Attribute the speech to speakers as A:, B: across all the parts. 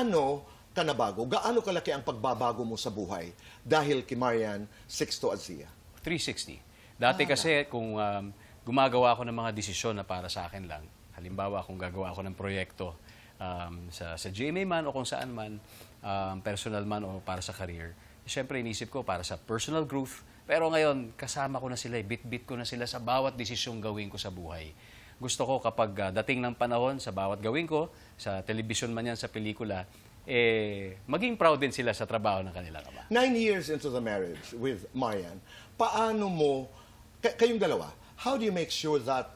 A: Gaano ka nabago? Gaano kalaki ang pagbabago mo sa buhay dahil kay Marian Sixto Azia?
B: 360. Dati kasi kung gumagawa ako ng mga desisyon na para sa akin lang, halimbawa kung gagawa ako ng proyekto sa GMA man o kung saan man, personal man o para sa career, siyempre inisip ko para sa personal growth. Pero ngayon, kasama ko na sila, bit-bit ko na sila sa bawat desisyong gawin ko sa buhay. Gusto ko kapag dating ng panahon sa bawat gawin ko, sa television man yan, sa pelikula, maging proud din sila sa trabaho ng kanilang ama.
A: 9 years into the marriage with Marian, paano mo, kayong dalawa, how do you make sure that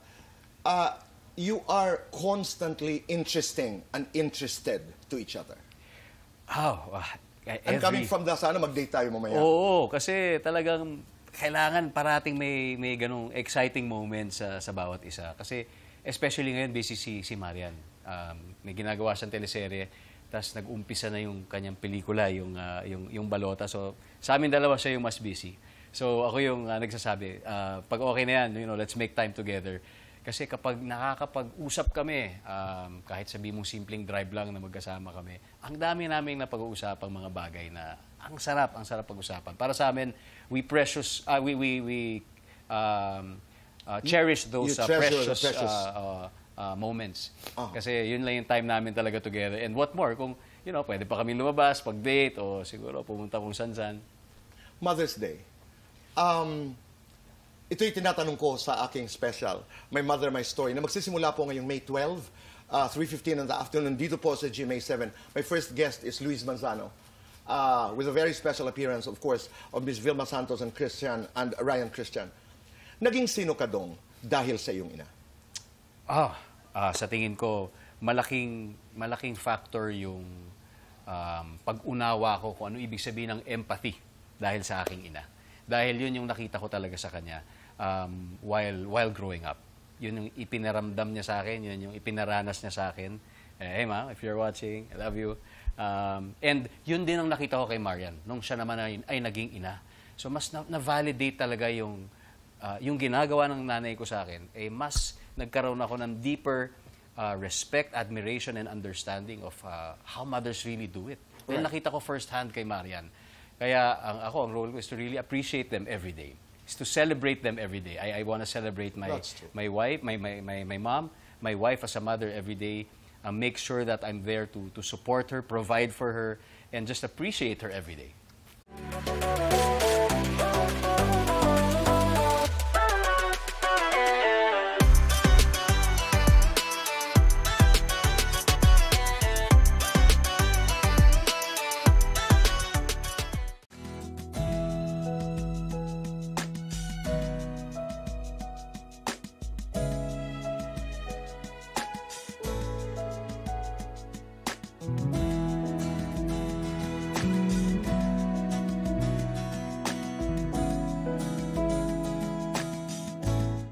A: you are constantly interesting and interested to each other? And coming from the, sana mag-date tayo mamaya.
B: Oo, kasi talagang kailangan parating may ganung exciting moments sa bawat isa. Kasi especially ngayon, busy si Marian. May ginagawa siyang teleserye, tapos nag-umpisa na yung kanyang pelikula, yung Balota. So, sa amin dalawa siya yung mas busy. So, ako yung nagsasabi, pag okay na yan, let's make time together. Kasi kapag nakakapag-usap kami, kahit sabihin mong simpleng drive lang na magkasama kami, ang dami naming napag-uusapang mga bagay na ang sarap pag-usapan. Para sa amin, we cherish those precious moments. Kasi yun lang yung time namin talaga together. And what more, kung pwede pa kami lumabas, pag-date, o siguro pumunta kung san-san.
A: Mother's Day. Ito'y tinatanong ko sa aking special, My Mother, My Story, na magsisimula po ngayong May 12, 3:15 in the afternoon, dito po sa GMA7. My first guest is Luis Manzano, with a very special appearance, of course, of Ms. Vilma Santos and Ryan Christian. Naging sino ka dong dahil sa iyong ina?
B: Sa tingin ko, malaking factor yung pag-unawa ko kung ano ibig sabihin ng empathy dahil sa aking ina. Dahil yun yung nakita ko talaga sa kanya while growing up. Yun yung ipinaramdam niya sa akin, yun yung ipinaranas niya sa akin. Hey ma, if you're watching, I love you. And yun din ang nakita ko kay Marian nung siya naman ay naging ina. So mas na-validate talaga yung ginagawa ng nanay ko sa akin. Mas nagkaroon ako ng deeper respect, admiration, and understanding of how mothers really do it. Dahil nakita ko firsthand kay Marian. Kaya ang role ko is to really appreciate them every day. Is to celebrate them every day. I want to celebrate my wife, my mom, my wife as a mother every day. Make sure that I'm there to support her, provide for her, and just appreciate her every day.